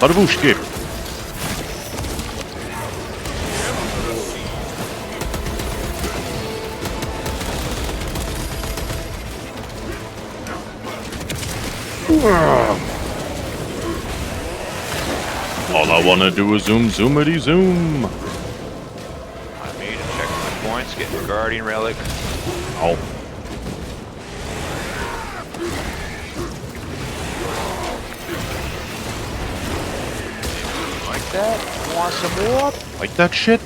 Babushki. All I wanna do is zoom, zoomity zoom. I made to check my points, get the Guardian Relic. Oh. Like that? Want some more? Like that shit?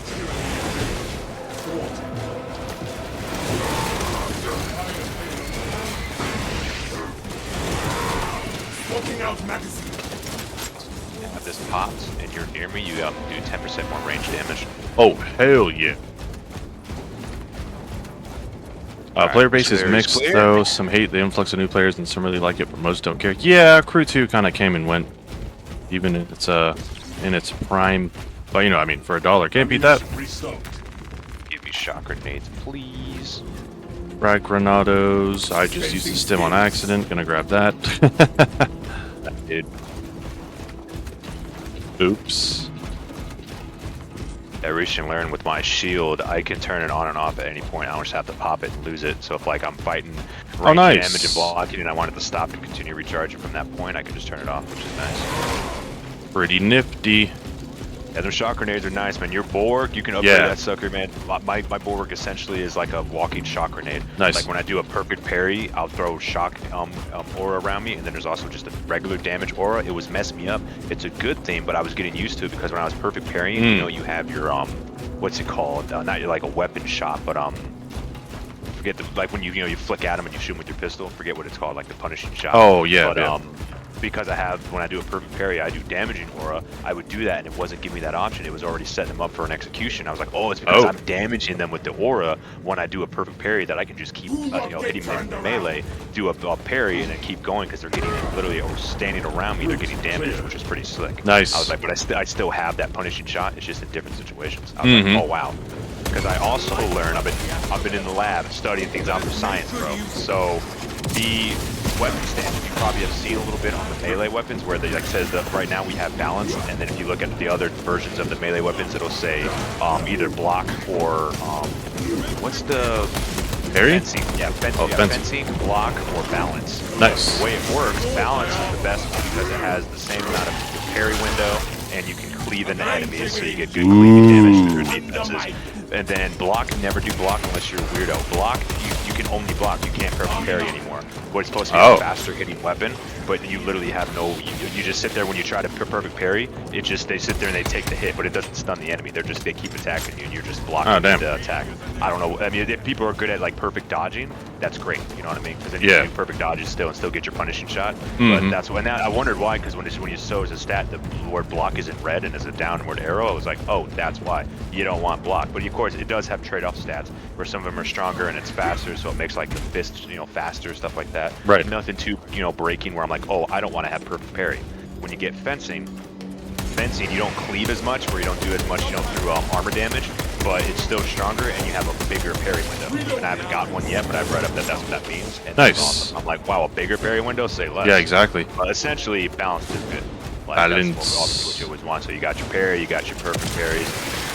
If this pops and you're near me, you do 10% more range damage. Oh, hell yeah. Player base is mixed, though. Some hate the influx of new players, and some really like it, but most don't care. Yeah, Crew 2 kind of came and went, even in its prime. But you know, I mean, for $1, can't beat that. Give me shock grenades, please. Frag Granados. I just used the stim on accident. Gonna grab that. Dude. Oops. I reached and learned with my shield, I can turn it on and off at any point. I don't just have to pop it and lose it. So if like I'm fighting range damage and blocking and I wanted to stop to continue recharging from that point, I can just turn it off, which is nice. Pretty nifty. Yeah, those shock grenades are nice, man. Your bulwark, you can upgrade that sucker, man. My bulwark essentially is like a walking shock grenade. Nice. Like when I do a perfect parry, I'll throw shock aura around me, and then there's also just a regular damage aura. It was messing me up. It's a good thing, but I was getting used to it because when I was perfect parrying, you know, you have your what's it called? Not like a weapon shot, but forget the like when you flick at them and you shoot them with your pistol. Forget what it's called, like the punishing shot. Oh yeah. But because I have, when I do a perfect parry, I do damaging aura, I would do that and it wasn't giving me that option. It was already setting them up for an execution. I was like, oh, it's because I'm damaging them with the aura when I do a perfect parry that I can just keep hitting them in the melee, do a parry, and then keep going because they're getting literally or standing around me, they're getting damaged, which is pretty slick. Nice. I was like, but I still have that punishing shot. It's just in different situations. I was like, oh, wow. Because I also learned, I've been in the lab studying things out for science, bro. So the weapon stance, you probably have seen a little bit on the melee weapons where they like says that right now we have balance, and then if you look at the other versions of the melee weapons, it'll say either block or what's the parry? Fencing. Yeah, fencing, block, or balance. Nice. The way it works, balance is the best one because it has the same amount of parry window, and you can cleave into enemies, so you get good cleaving damage through defenses. And then block, never do block unless you're a weirdo. Block, you can only block, you can't perfect parry anymore. But it's supposed to be a faster hitting weapon, but you literally have no, you just sit there when you try to perfect parry, it just, they sit there and they take the hit, but it doesn't stun the enemy. They keep attacking you and you're just blocking the attack. I don't know, I mean, if people are good at like perfect dodging, that's great, you know what I mean? Because then you can do perfect dodges still and still get your punishing shot. But that's when I wondered why, because when you show as a stat, the word block is in red and as a downward arrow, I was like, oh, that's why you don't want block. But of course, it does have trade-off stats where some of them are stronger and it's faster, so it makes like the fist, faster, stuff like that. Right. Nothing too, breaking where I'm like, oh, I don't want to have perfect parry. When you get fencing, you don't cleave as much, where you don't do as much, through armor damage, but it's still stronger and you have a bigger parry window. And I haven't got one yet, but I've read up that that's what that means. And nice. Awesome. I'm like, wow, a bigger parry window, say less. Yeah, exactly. But essentially, balance is good. Like, balance. That's what you always want. So you got your parry, you got your perfect parries,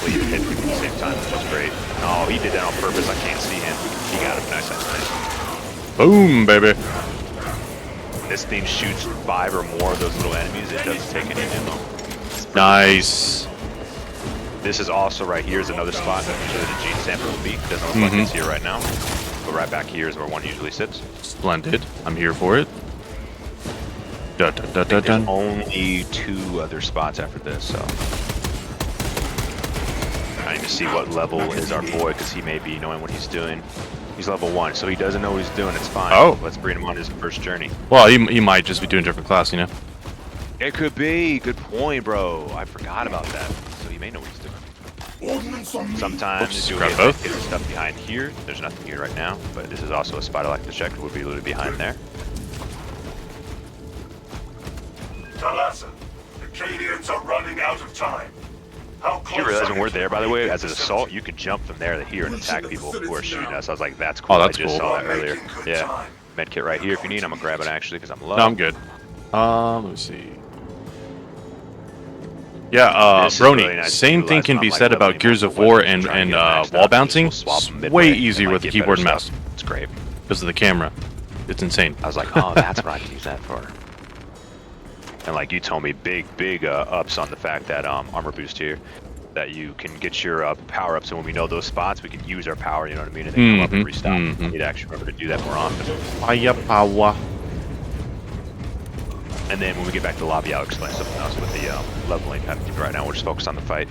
you can hit people at the same time, which is great. Oh, he did that on purpose. I can't see him. He got him. Nice, nice, nice. Boom, baby. When this thing shoots 5 or more of those little enemies, it doesn't take any ammo. Nice. This is also right here is another spot that usually the gene sample will be. Doesn't look like it's here right now. But right back here is where one usually sits. Splendid. I'm here for it. There's only 2 other spots after this, so I need to see what level is our boy, because he may be knowing what he's doing. He's level 1, so he doesn't know what he's doing. It's fine. Oh, let's bring him on his first journey. Well, he might just be doing a different class, It could be. Good point, bro. I forgot about that. So he may know what he's doing. Sometimes you get both. Get stuff behind here. There's nothing here right now, but this is also a spot I like to check. It would be literally behind there. Talassa, the Cadians are running out of time. How close you realize when we're there, by the way, as an assault, you can jump from there to here and attack people who are shooting us. I was like, that's cool. Oh, that's I just cool. saw that earlier. Yeah. Medkit right here if you need. I'm gonna grab it actually because I'm low. No, I'm good. Let me see. Yeah, This is Brony, really nice to same thing utilize can when be I'm, like, said about leveling Gears of multiple War weapons, and trying to get maxed wall out, bouncing. just swap them midway Way and, easier like, with the get keyboard and better mouse stuff. It's great. because of the camera. It's insane. I was like, oh, that's what I can use that for. And like you told me, big ups on the fact that armor boost here, that you can get your power ups, and when we know those spots, we can use our power. You know what I mean? And then come up and restock. I need to actually remember to do that more often. Fire power. And then when we get back to the lobby, I'll explain something else with the leveling. Right now, we're just focused on the fight.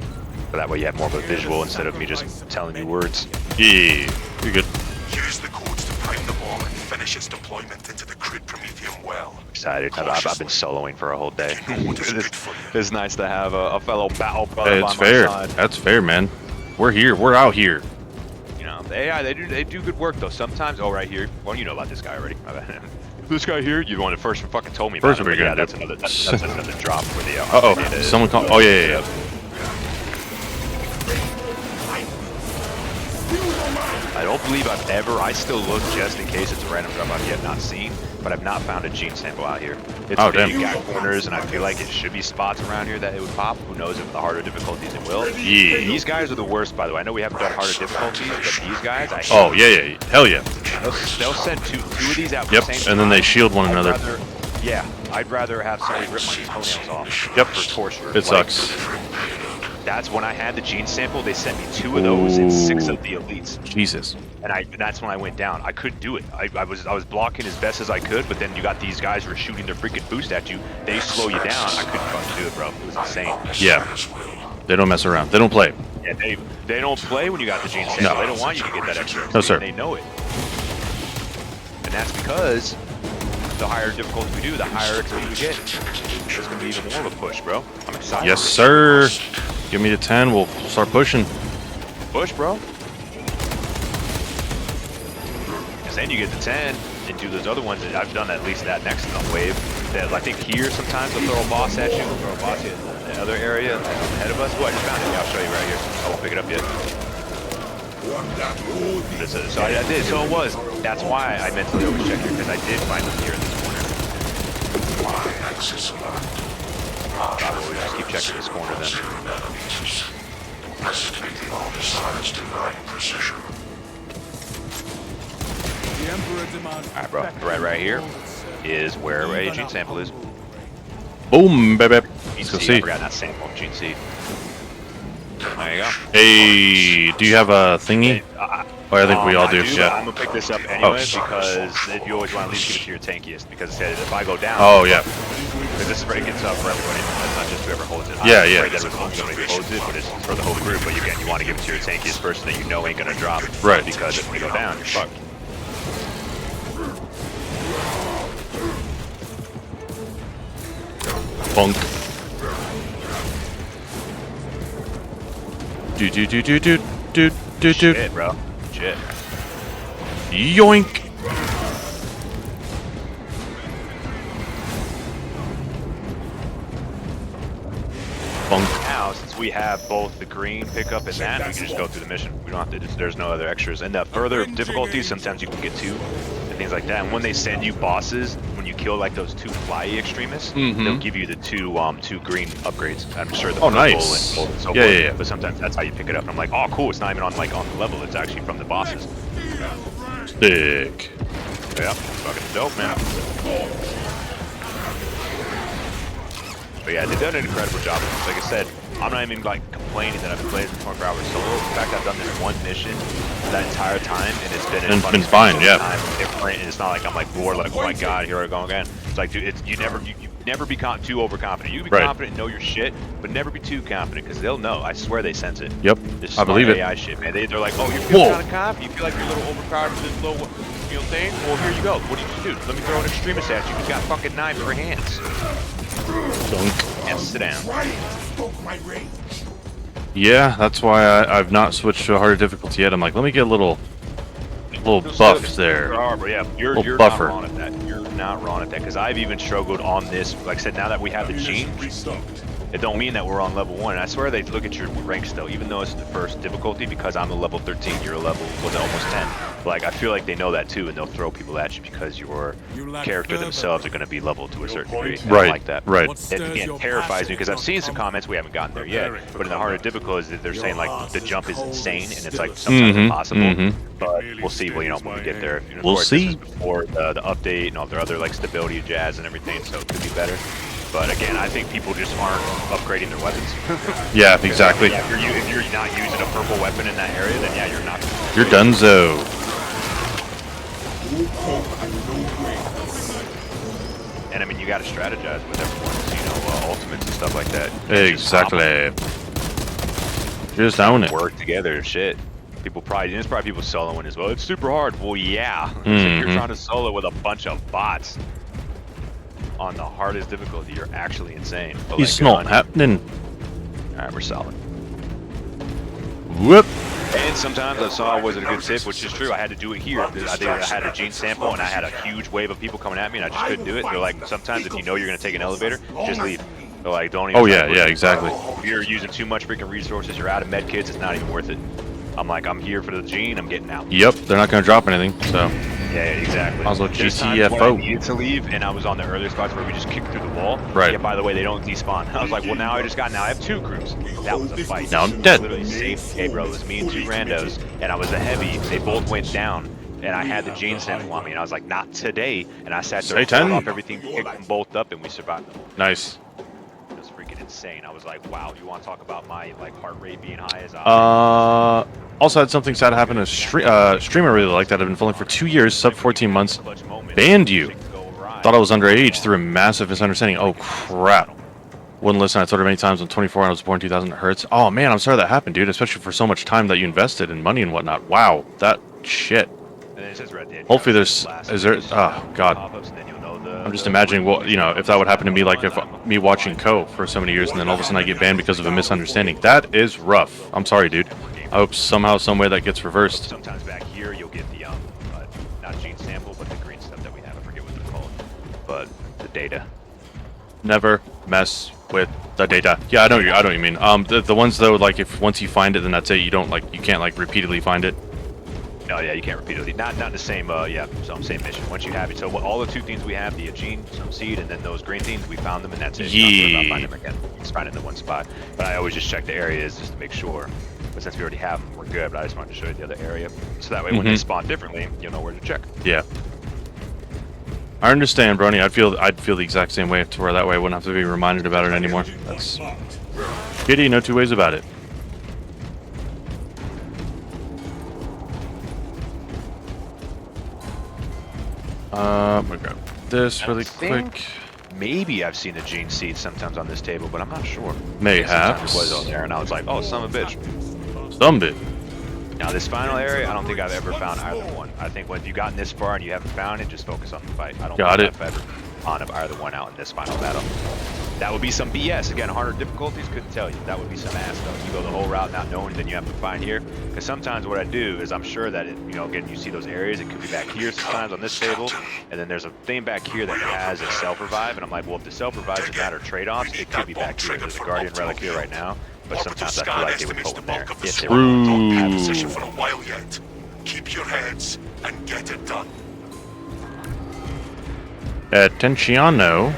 So that way you have more of a visual instead of me just telling you words. Yeah, you're good. Use the codes to prime the bomb and finish its deployment into the crude Prometheum well. Excited. I've been soloing for a whole day. What is good for you? It's nice to have a fellow battle brother Hey, by it's my fair. side. That's fair, man. We're here. We're out here. You know, they do good work though. Sometimes, oh, right here. Well, you know about this guy already. This guy here, you the one that first fucking told me about. First, him, we're but gonna yeah, do. that's another drop for the. Uh-oh, someone called. Oh, yeah. I don't believe I still look just in case it's a random drop I've yet not seen, but I've not found a gene sample out here. It's Oh, big, damn. you got corners, and I feel like it should be spots around here that it would pop. Who knows if with the harder difficulties it will. Yeah. These guys are the worst, by the way. I know we haven't done harder difficulties, but these guys, I hate. Oh, yeah. Hell yeah. They'll send two of these out. Yep, At the same and then time. they shield one another. I'd rather have somebody rip my toenails off. Yep. For torture. It Like, sucks. That's when I had the gene sample. They sent me 2 of those and 6 of the elites. Jesus. And that's when I went down. I couldn't do it. I was blocking as best as I could, but then you got these guys who are shooting their freaking boost at you. They slow you down. I couldn't fucking do it, bro. It was insane. Yeah. They don't mess around. They don't play. Yeah, they don't play when you got the gene sample. No. They don't want you to get that extra. No, sir. They know it. And that's because the higher difficulty we do, the higher XP we get. It's gonna be even more of a push, bro. I'm excited. Yes, sir. Give me the 10. We'll start pushing. Push, bro. Because then you get the 10 and do those other ones. I've done at least that next wave. That I think here sometimes they'll throw a boss at you. They'll throw a boss at you in the other area ahead of us. Oh, I just found it. Yeah, I'll show you right here. I won't pick it up yet. So I did. So it was. That's why I mentally always check here, because I did find them here in this corner. Probably just keep checking this corner then. Alright, bro. Right here is where a gene sample is. Boom, baby. Gene Let's go seed. I see. forgot that sample. Gene seed. There you go. Hey, do you have a thingy? Oh, I think we all do. But Yeah. I'm gonna pick this up anyway shit. because you always want to at least give it to your tankiest, because it says if I go down. Oh, yeah. Because this is where it gets up for everybody. It's not just whoever holds it. Yeah, I'm yeah. afraid that it's only somebody who holds it, but it's for the whole group. But again, you want to give it to your tankiest person that you know ain't gonna drop. Right. Because if we go down, you're fucked. Bunk. Do. Shit, bro. Shit. Yoink. Bunk. Now, since we have both the green pickup and that, we can just go through the mission. We don't have to. There's no other extras. And the further difficulties, sometimes you can get 2 and things like that. And when they send you bosses, when you kill like those 2 flyy extremists, they'll give you the 2 green upgrades. I'm sure the Oh, purple nice. and so Yeah, forth. yeah. But sometimes that's how you pick it up. And I'm like, oh, cool. It's not even on the level. It's actually from the bosses. Sick. Yeah, fucking dope, man. But yeah, they've done an incredible job. Like I said, I'm not even like complaining that I've been playing for 24 hours solo. In fact, I've done this one mission that entire time, and it's been And fun been fine, experience yeah. all the time, different, and it's not like I'm like bored, like oh my god, here I go again. It's like, dude, you never be too overconfident. You can be Right. confident and know your shit, but never be too confident, because they'll know. I swear they sense it. Yep. This I believe smart it. AI shit, man. They're like, oh, you're feeling Whoa. kind of confident. You feel like you're a little overpowered for this little thing. Well, here you go. What do you do? Let me throw an extremist at you. He's got fucking 9 for hands. Dunk. And sit down. Yeah, that's why I've not switched to a harder difficulty yet. I'm like, let me get a little buff there. Yeah, you're Little not buffer. wrong at that. You're not wrong at that, because I've even struggled on this. Like I said, now that we have the gene, It don't mean that we're on level 1. And I swear they look at your ranks though, even though it's the first difficulty, because I'm a level 13, you're a level, was it almost 10? Like, I feel like they know that too, and they'll throw people at you because your character themselves are going to be leveled to a certain degree. I don't like that. Right. It again terrifies me because I've seen some comments, we haven't gotten there yet, but in the harder difficulties, they're saying like the jump is insane and it's like sometimes impossible. But we'll see. Well, when we get there. We'll see. Before the update and all their other like stability jazz and everything, so it could be better. But again, I think people just aren't upgrading their weapons. Yeah, exactly. Yeah, if you're not using a purple weapon in that area, then yeah, you're not. You're donezo. And I mean, you got to strategize with everyone's, ultimates and stuff like that. Exactly. Just own it. Work together, shit. People probably, there's probably people soloing as well. It's super hard. Well, yeah. If you're trying to solo with a bunch of bots on the hardest difficulty, you're actually insane. But It's not happening. Alright, we're solid. Whoop. And sometimes I saw it wasn't a good tip, which is true. I had to do it here. I had a gene sample and I had a huge wave of people coming at me and I just couldn't do it. They're like, sometimes if you know you're going to take an elevator, just leave. They're like, don't even. Oh yeah, yeah, exactly. If you're using too much freaking resources, you're out of med kits, it's not even worth it. I'm like, I'm here for the gene, I'm getting out. Yep, they're not going to drop anything, so. Yeah, exactly. Also, There's times when I GTFO. needed to leave, and I was on the earlier spots where we just kicked through the wall. Right. Yeah, by the way, they don't despawn. I was like, well, now I have 2 groups. That was a fight. Now I'm dead. Literally safe. Hey, bro, it was me and 2 randos, and I was a heavy. They both went down, and I had the gene sample on me, and I was like, not today. And I sat there, pulled off everything, picked them both up, and we survived. Nice. It was freaking insane. I was like, wow, you want to talk about my heart rate being high as I Also had something sad happen. A streamer really liked that. I've been following for 2 years, sub 14 months. Banned you. Thought I was underage through a massive misunderstanding. Oh crap. Wouldn't listen. I told her many times. I'm 24 and I was born 2000. It hurts. Oh man, I'm sorry that happened, dude. Especially for so much time that you invested in money and whatnot. Wow, that shit. Hopefully there's. Is there? Oh god. I'm just imagining what, if that would happen to me, like if me watching Co for so many years and then all of a sudden I get banned because of a misunderstanding. That is rough. I'm sorry, dude. I hope somehow, some way that gets reversed. Sometimes back here you'll get the not gene sample, but the green stuff that we have. I forget what they're called, but the data. Never mess with the data. Yeah, I know what you mean. The ones though, like if once you find it, then that's it. You can't repeatedly find it. No, yeah, you can't repeatedly. Not in the same, same mission. Once you have it, so all the 2 things we have, the gene, some seed, and then those green things, we found them, and that's it. Yeah. Find them again. Just find it in the one spot. But I always just check the areas just to make sure. But since we already have them, we're good. But I just wanted to show you the other area, so that way when they spawn differently, you'll know where to check. Yeah. I understand, Brony. I'd feel the exact same way, to where that way I wouldn't have to be reminded about it anymore. That's Kitty, no 2 ways about it. I'm gonna grab this really quick. Maybe I've seen a gene seed sometimes on this table, but I'm not sure. Mayhaps. It was on there, and I was like, oh, son of a bitch. Some bit. Now, this final area, I don't think I've ever found either one. I think when you've gotten this far and you haven't found it, just focus on the fight. I don't think I've ever found either one out in this final battle. That would be some BS. Again, harder difficulties, couldn't tell you. That would be some ass stuff. You go the whole route not knowing, then you have to find here. Because sometimes what I do is I'm sure that, again, you see those areas. It could be back here sometimes on this table. And then there's a thing back here that has a self-revive. And I'm like, well, if the self-revives are matter trade-offs, it could be back here. There's a Guardian Relic here right now. But sometimes I feel like they would hold in there. If they were Don't have position for a while yet. Keep your heads and get it done. Attenzione.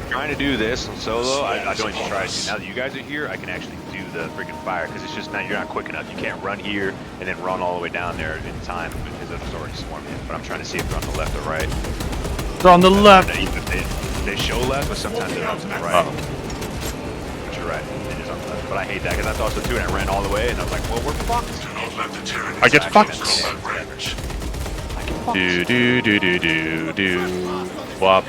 Trying to do this on solo, I don't even try to. Now that you guys are here, I can actually do the freaking fire, because it's just you're not quick enough. You can't run here and then run all the way down there in time because it's already swarming in. But I'm trying to see if they're on the left or right. They're on the left. They show left, but sometimes they're on the right. But you're right, it is on the left. But I hate that, because I thought so too, and I ran all the way, and I was like, well, we're fucked. I get fucked. Do. Wop.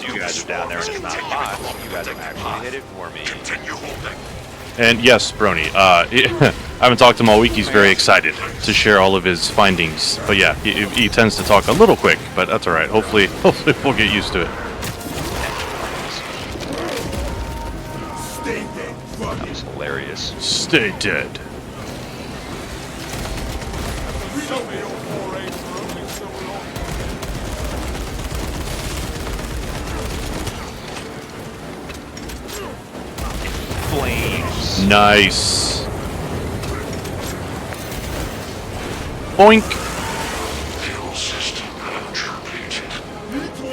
You guys are down there and it's not hot. You guys have actually hit it for me. And yes, Brony, I haven't talked to him all week. He's very excited to share all of his findings. But yeah, he tends to talk a little quick, but that's all right. Hopefully we'll get used to it. That was hilarious. Stay dead. Nice. Boink. Fuel system completed.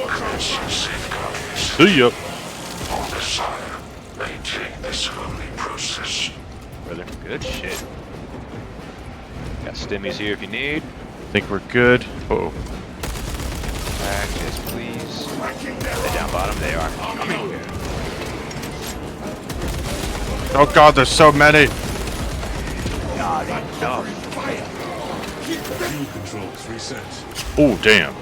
Crossing safeguards. See ya. On the sire, maintain this holy process. Brother, good shit. Got stimmies here if you need. Think we're good. Oh. Practice, please. They down bottom, they are. Coming. Oh god, there's so many. God, enough. Fuel controls reset. Oh damn.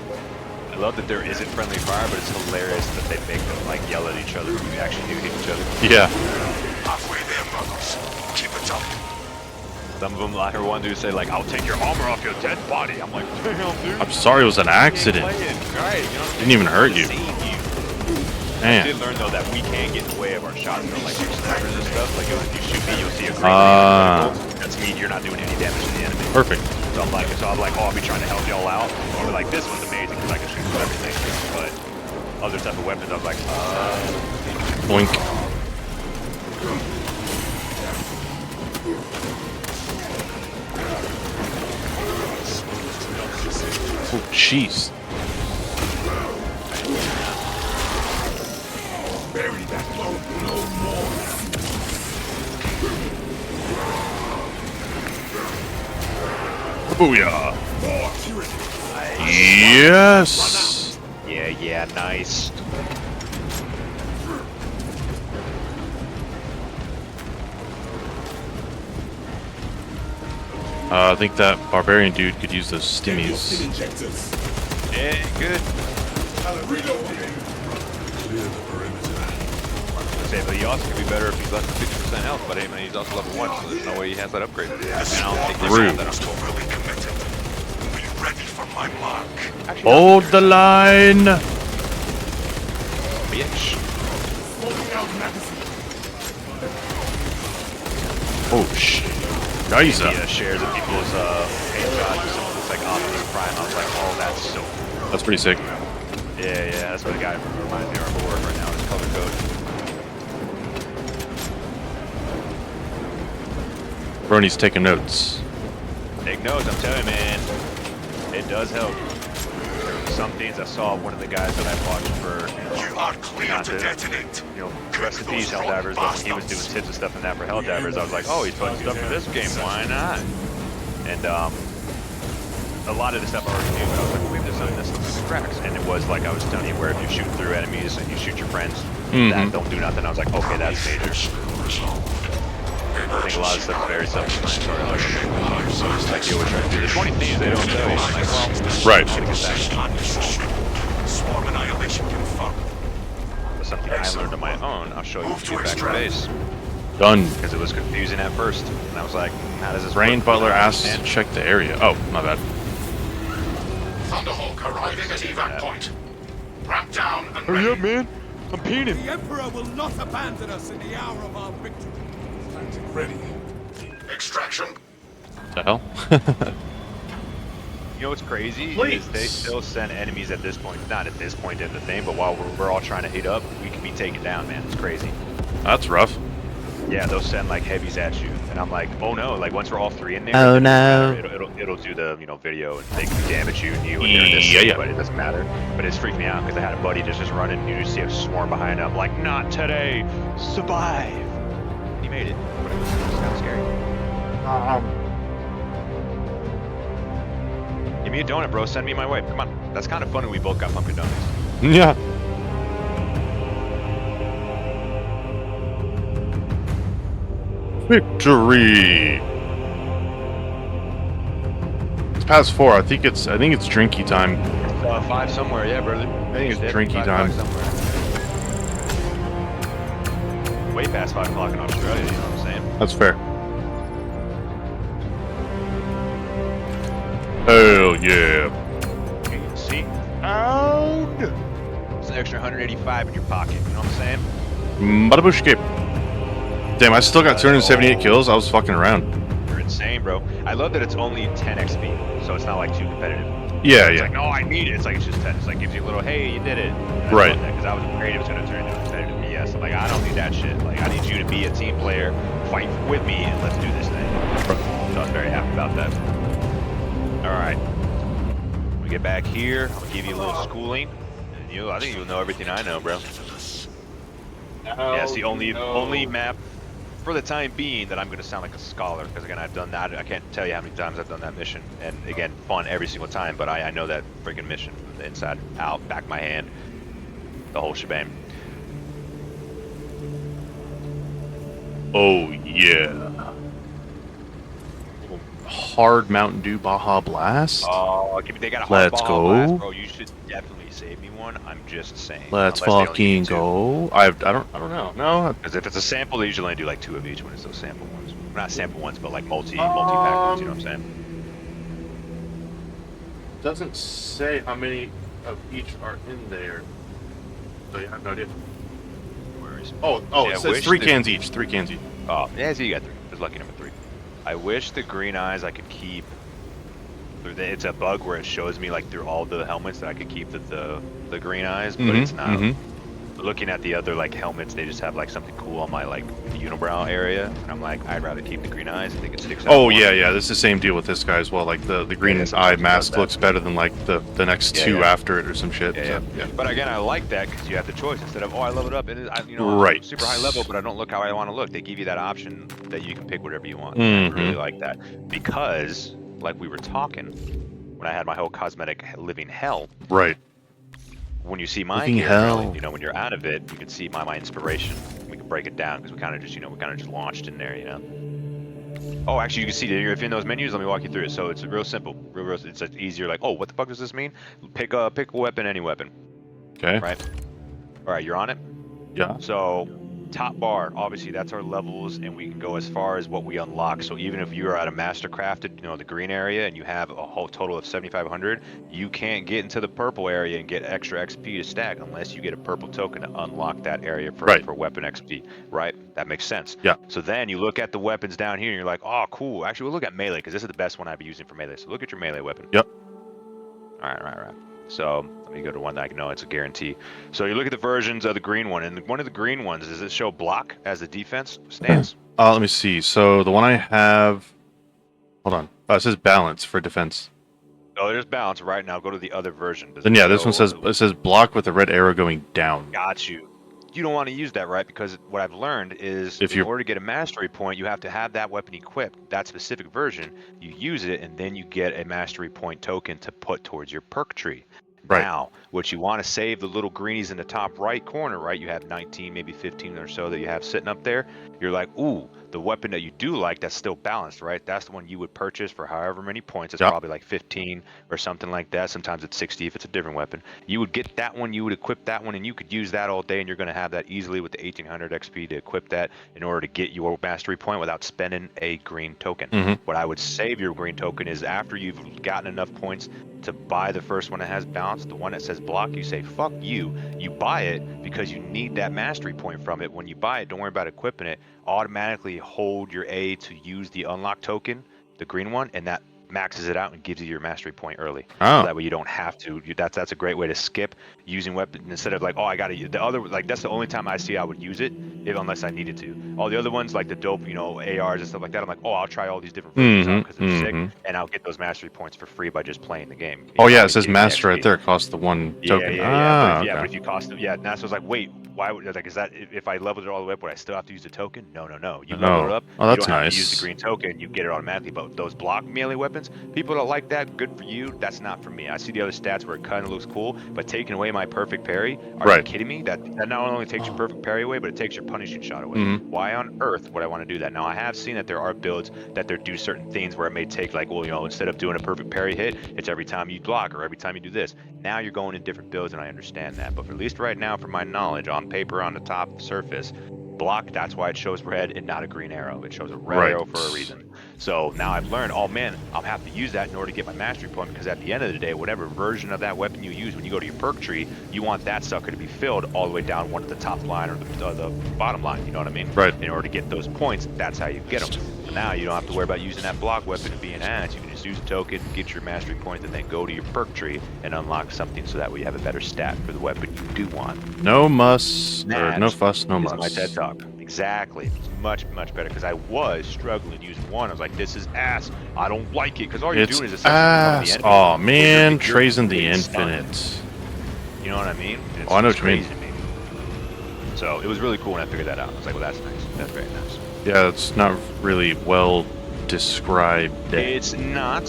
I love that there isn't friendly fire, but it's hilarious that they make them like yell at each other when you actually do hit each other. Yeah. Halfway there, brothers. Keep it up. Some of them, I heard one dude say like, "I'll take your armor off your dead body." I'm like, "Damn, dude." I'm sorry it was an accident. Right, you know, Didn't even hurt you. save you. I Man. did learn though that we can get in the way of our shots, though, like your snipers and stuff. Like if you shoot me, you'll see a green Ah. That's me. You're not doing any damage to the enemy. Perfect. So I'm like, oh, I'll be trying to help y'all out. Or like, this one's amazing because I can shoot through everything. But other type of weapons, I was like, Boink. Oh jeez. Bury that load no more. Booyah. More purity. Yes. yeah, nice. I think that barbarian dude could use those stimmies. Injectors. Yeah, good. Reloading. Clear the perimeter. I say, but he also can be better if he's less than 50% health. But I mean, he's also level 1, so there's no way he has that upgrade. And I don't think they Rude. have that upgrade. Overly committed. Be ready for my mark. Actually, Hold the line. bitch. Smoking out magazine. Oh shit. Nice. He shares of people's headshots with someone that's like Optimus Prime. I was like, oh, that's so cool. That's pretty sick. Yeah, that's what the guy reminds me of our board right now. Is color code. Brony's taking notes. Take notes, I'm telling you, man. It does help. There were some things I saw of one of the guys that I watched for, You are clear not to detonate. rest in peace, Helldivers, but when he was doing tips and stuff in that for Helldivers, I was like, oh, he's putting stuff in this game, why not? And a lot of the stuff I already knew, but I was like, maybe there's something that slips through the cracks. And it was like I was telling you, where if you shoot through enemies and you shoot your friends, that don't do nothing. I was like, okay, that's major. I think a lot of stuff is very self-explanatory. Like you always try to do the 20 things they don't tell you. I'm like, well, Right. gotta get that. Swarm annihilation confirmed. But something I learned on my own, I'll show you when we get back to base. Done. Because it was confusing at first. And I was like, how does this Rain work? Butler I don't asks to understand. check the area. Oh, my bad. Thunderhawk arriving at evac point. Ramp down and Hurry ready. up, man. I'm peeing. The Emperor will not abandon us in the hour of our victory. Ready. Extraction. The hell? You know what's crazy Please. is they still send enemies at this point. Not at this point in the thing, but while we're all trying to heat up, we can be taken down, man. It's crazy. That's rough. Yeah, they'll send like heavies at you, and I'm like, oh no! Like once we're all three in there, Oh, it doesn't no. matter. It'll do the video and they can damage you and they're in this Yeah, thing, yeah. but it doesn't matter. But it's freaked me out because I had a buddy just running, and you just see a swarm behind him. Like, not today, survive. He made it, but it was kind of scary. Give me a donut, bro. Send me my way. Come on. That's kind of fun when we both got pumpkin donuts. Yeah. Victory. It's past 4. I think it's drinky time. 5 somewhere, yeah, brother. I think it's definitely drinky 5 time. somewhere. Way past 5 o'clock in Australia, you know what I'm saying? That's fair. Hell yeah. See? Pound! It's an extra 185 in your pocket, you know what I'm saying? Badabushke. Damn, I still got 278 kills. I was fucking around. You're insane, bro. I love that it's only 10 XP, so it's not like too competitive. Yeah, It's yeah. like, no, I need it. It's like, it's just 10. It's like, gives you a little, hey, you did it. Right. Because I was afraid it was going to turn into a competitive BS. this. Like, I don't need that shit. Like, I need you to be a team player, fight with me, and let's do this thing. So I was very happy about that. All right. We get back here. I'm gonna give you a little schooling. And I think you'll know everything I know, bro. Yeah, it's the only map for the time being that I'm going to sound like a scholar, because again, I've done that. I can't tell you how many times I've done that mission, and again, fun every single time, but I know that freaking mission from the inside out, back of my hand, the whole shebang. Oh yeah. Hard Mountain Dew Baja Blast. Oh, they got a hard Let's Baja go. Blast, bro. You should definitely save me one. I'm just saying. Let's Unless they only give you fucking 2. go. I don't know. No. Because if it's a sample, they usually only do like 2 of each when it's those sample ones. Not sample ones, but like multi-pack ones. You know what I'm saying? Doesn't say how many of each are in there. So yeah, I have no idea. Where is? Oh, Yeah, it says 3 cans each. 3 cans each. Oh, yeah, so you got 3. It's lucky number 3. I wish the green eyes I could keep. It's a bug where it shows me like through all the helmets that I could keep the green eyes, but it's not. Looking at the other like helmets, they just have like something cool on my like unibrow area, and I'm like, I'd rather keep the green eyes. I think it sticks out. Oh more. yeah. This is the same deal with this guy as well. Like the green eye mask looks better than like the next 2 after it or some shit. Yeah. But again, I like that because you have the choice instead of I leveled up and I'm Right. super high level, but I don't look how I want to look. They give you that option that you can pick whatever you want. I really like that because, like we were talking, when I had my whole cosmetic living hell. Right. When you see my Living gear, hell. when you're out of it, you can see my inspiration. We can break it down because we kind of just launched in there, Oh, actually, you can see that if you're in those menus. Let me walk you through it. So it's real simple, real. It's easier. Like, oh, what the fuck does this mean? Pick a weapon, any weapon. Okay. Right. All right, you're on it. Yeah. So top bar, obviously that's our levels, and we can go as far as what we unlock. So even if you are at a master crafted, the green area, and you have a whole total of 7,500, you can't get into the purple area and get extra XP to stack unless you get a purple token to unlock that area for weapon XP. Right? That makes sense. Yeah. So then you look at the weapons down here, and you're like, oh, cool. Actually, we'll look at melee because this is the best one I'd be using for melee. So look at your melee weapon. Yep. All right. So let me go to one that I know it's a guarantee. So you look at the versions of the green one, and one of the green ones, does it show block as a defense stance? Let me see. So the one I have, hold on. It says balance for defense. Oh, there's balance right now. Go to the other version. Then yeah, this one says block with a red arrow going down. Got you. You don't want to use that, right? Because what I've learned is in order to get a mastery point, you have to have that weapon equipped, that specific version. You use it, and then you get a mastery point token to put towards your perk tree. Right. Now, what you want to save the little greenies in the top right corner, right? You have 19, maybe 15 or so that you have sitting up there. You're like, ooh, the weapon that you do like that's still balanced, right? That's the one you would purchase for however many points. It's probably like 15 or something like that. Sometimes it's 60 if it's a different weapon. You would get that one, you would equip that one, and you could use that all day, and you're going to have that easily with the 1800 XP to equip that in order to get your mastery point without spending a green token. What I would save your green token is after you've gotten enough points to buy the first one that has balance, the one that says block, you say, fuck you. You buy it because you need that mastery point from it. When you buy it, don't worry about equipping it. Automatically hold your A to use the unlock token, the green one, and that maxes it out and gives you your mastery point early. So that way you don't have to. That's a great way to skip using weapon instead of like, oh, I gotta use the other. Like that's the only time I see I would use it, unless I needed to. All the other ones like the dope, ARs and stuff like that. I'm like, oh, I'll try all these different versions out because they're sick, and I'll get those mastery points for free by just playing the game. It says master right there. Costs the 1 token. But if you cost them, and so I was like, wait. Why would is that if I leveled it all the way up, would I still have to use the token? No. You level it up. Oh, that's you don't have nice. to use the green token. You get it automatically. But those block melee weapons, people don't like that. Good for you. That's not for me. I see the other stats where it kind of looks cool, but taking away my perfect parry. Are you kidding me? That not only takes your perfect parry away, but it takes your punishing shot away. Why on earth would I want to do that? Now I have seen that there are builds that do certain things where it may take like, well, instead of doing a perfect parry hit, it's every time you block or every time you do this. Now you're going in different builds, and I understand that. But at least right now, from my knowledge, on paper, on the top surface, block, that's why it shows red and not a green arrow. It shows a red arrow for a reason. So now I've learned, oh man, I'll have to use that in order to get my mastery point, because at the end of the day, whatever version of that weapon you use when you go to your perk tree, you want that sucker to be filled all the way down one of the top line or the bottom line, you know what I mean? Right. In order to get those points, that's how you get them. So now you don't have to worry about using that block weapon and being ass. You can just use a token, get your mastery point, and then go to your perk tree and unlock something so that way you have a better stat for the weapon you do want. No muss, or That no fuss, no is muss. my TED Talk. Exactly. It's much, much better because I was struggling using one. I was like, this is ass. I don't like it because all you're It's doing is essentially ass. the enemy. Oh man, You're Trey's in the getting stunned. infinite. You know what I mean? It's Oh, I know what you mean. crazy to me. So it was really cool when I figured that out. I was like, well, that's nice. That's very nice. Yeah, it's not really well described. It's not,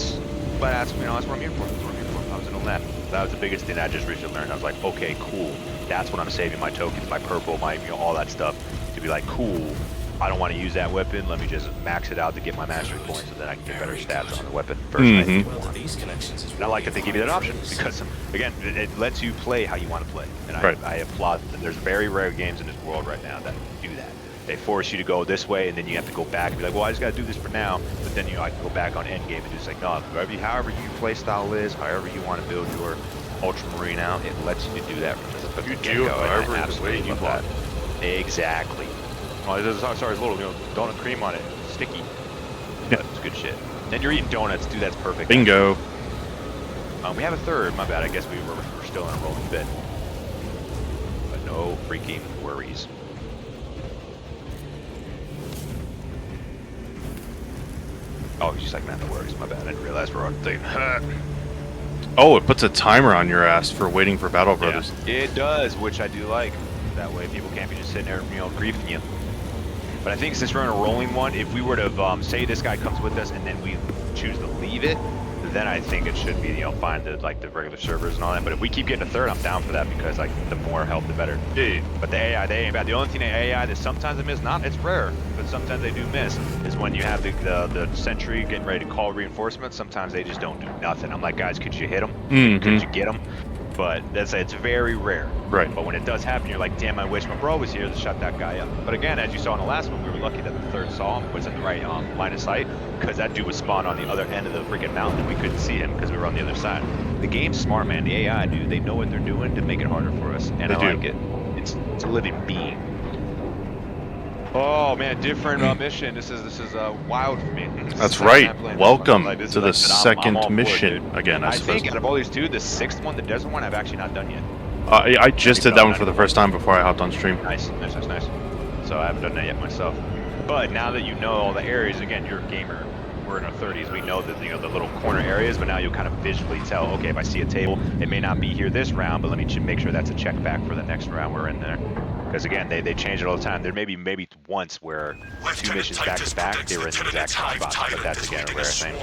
but that's that's what I'm here for. That's what I'm here for. I was in on that. That was the biggest thing that I just recently learned. I was like, okay, cool. That's when I'm saving my tokens, my purple, my all that stuff to be like, cool. I don't want to use that weapon. Let me just max it out to get my mastery points, so then I can get better stats on the weapon first. And I like that they give you that option because, again, it lets you play how you want to play. And I applaud them. There's very rare games in this world right now that do that. They force you to go this way, and then you have to go back and be like, well, I just got to do this for now. But then I can go back on endgame and just like, no, however your play style is, however you want to build your Ultramarine out, it lets you do that from the get-go. However the way you want. Exactly. Oh, sorry, it's a little, donut cream on it. Sticky. But it's good shit. And you're eating donuts, dude, that's perfect. Bingo. We have a third, my bad. I guess we're still in a rolling bit. But no freaking worries. Oh, he's just like, man, no worries, my bad. I didn't realize we're on the thing. Oh, it puts a timer on your ass for waiting for Battle Brothers. Yeah, it does, which I do like. That way people can't be just sitting there, griefing you. But I think since we're in a rolling one, if we were to say this guy comes with us and then we choose to leave it, then I think it should be, fine to like the regular servers and all that. But if we keep getting a third, I'm down for that because like the more help, the better. Yeah. But the AI, they ain't bad. The only thing the AI that sometimes they miss, it's rare, but sometimes they do miss, is when you have the sentry getting ready to call reinforcements. Sometimes they just don't do nothing. I'm like, guys, could you hit them? Could you get them? But it's very rare. Right. But when it does happen, you're like, damn, I wish my bro was here to shut that guy up. But again, as you saw in the last one, we were lucky that the third saw him, was in the right line of sight, because that dude was spawned on the other end of the freaking mountain and we couldn't see him because we were on the other side. The game's smart, man. The AI, dude, they know what they're doing to make it harder for us. And I like it. It's a living being. Oh man, different mission. This is wild for me. That's right. Welcome to the second mission. Again, I think out of all these two, the sixth one, the desert one, I've actually not done yet. I just did that one for the first time before I hopped on stream. Nice. So I haven't done that yet myself. But now that you know all the areas, again, you're a gamer. We're in our 30s. We know that the little corner areas, but now you'll kind of visually tell. Okay, if I see a table, it may not be here this round, but let me make sure that's a check back for the next round we're in there. Because again, they change it all the time. There may be once where two missions back to back, they were in the exact same spot, but that's again a rare thing.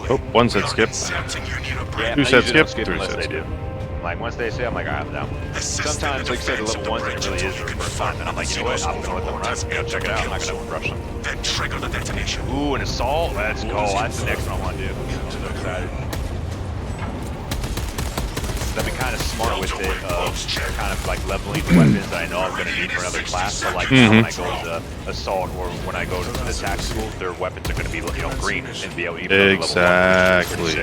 Oh, one said skip. Yeah, Two said skip. Three Three said they skip. do. Like once they say, I'm like, alright, I'm down. Sometimes, like you said, the level ones, it really is the first time, and I'm like, you know what, I'm gonna let them run, check it out, I'm not gonna rush them. Then trigger the detonation. Ooh, an assault? Let's go, that's the next one I want to do. I'm so excited. I've been kind of smart with it, kind of like leveling the weapons that I know I'm gonna need for another class. So like now when I go to assault or when I go to the tactical, their weapons are gonna be green and be able to level Exactly.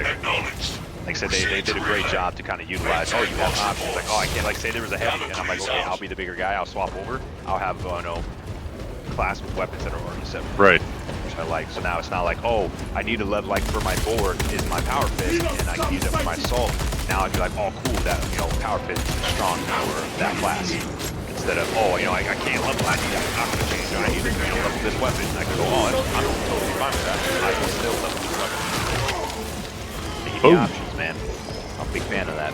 Like I said, they did a great job to kind of utilize, you have options. Like, I can't, say there was a heavy, and I'm like, okay, I'll be the bigger guy, I'll swap over. I'll have, class with weapons that are already set. Right. Which I like. So now it's not like, I need to level, like, for my bulwark is my power fist, and I can use it for my assault. Now I'd be like, cool, that, power fist is strong for that class. Instead of, I can't level, I'm not going to change it, I need to, level this weapon. I can go, I'm totally fine with that. I can still level this weapon. They give me options, man. I'm a big fan of that.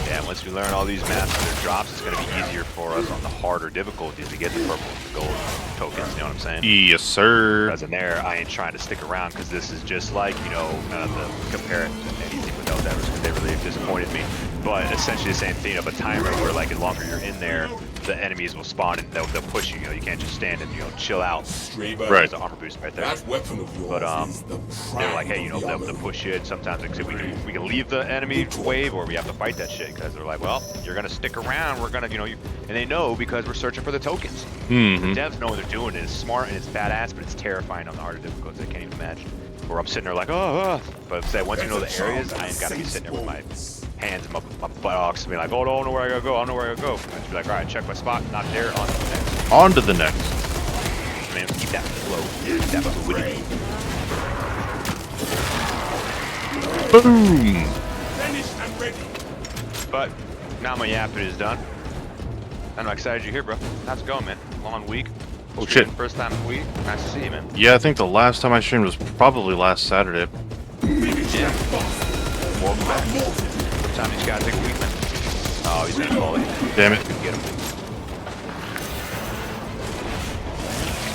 Yeah, once we learn all these maps and their drops, it's going to be easier for us on the harder difficulties to get the purple and the gold tokens, you know what I'm saying? Yes, sir. Whereas in there, I ain't trying to stick around because this is just like, compare it to anything with those Evers because they really disappointed me. But essentially the same thing of a timer where like the longer you're in there, the enemies will spawn and they'll push you. You can't just stand and chill out. Right. There's an armor boost right there. That weapon of yours But they're like, hey, they'll push it. Sometimes like, we can leave the enemy wave or we have to fight that shit because they're like, well, you're gonna stick around. We're gonna, and they know because we're searching for the tokens. The devs know what they're doing. And it's smart and it's badass, but it's terrifying on the harder difficulties. I can't even imagine. Where I'm sitting there like, but say once you know the areas, I ain't gotta be sitting there with my hands in my buttocks and be like, oh, I don't know where I gotta go. I don't know where I gotta go. And just be like, all right, check my spot. Not there. On to the next. On to the next. Man, keep that flow. Keep that fluidity. Boom! Finished and ready. But now my yapping is done. I'm excited you're here, bro. How's it going, man? Long week. Oh, Streaming shit. First time of the week. Nice to see you, man. Yeah, I think the last time I streamed was probably last Saturday. Yeah. Welcome back. Sometimes you just gotta take a week, man. Oh, he's gonna call it. Damn it. Get him.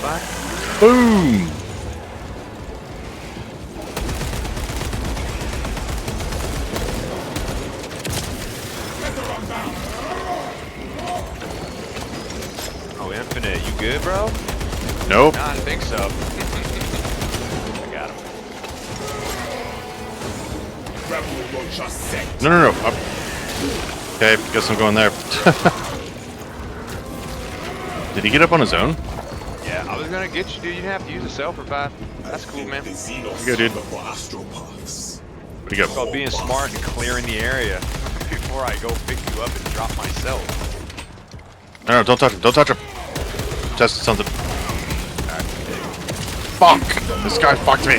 Fine. Boom! Oh, Infinite, you good, bro? Nope. No, I don't think so. I got him. Rebel launcher set. No. Up. Okay, guess I'm going there. Did he get up on his own? Yeah, I was gonna get you, dude. You didn't have to use a self revive. That's cool, man. The Xenos You go, dude. for astropaths. Where'd he go? It's called being smart and clearing the area before I go pick you up and drop myself. No, don't touch him. Don't touch him. Tested something. Fuck! This guy fucked me.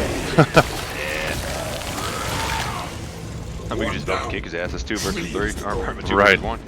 And we can just both kick his ass. That's 2 versus 3. Or 2 Right. versus 1.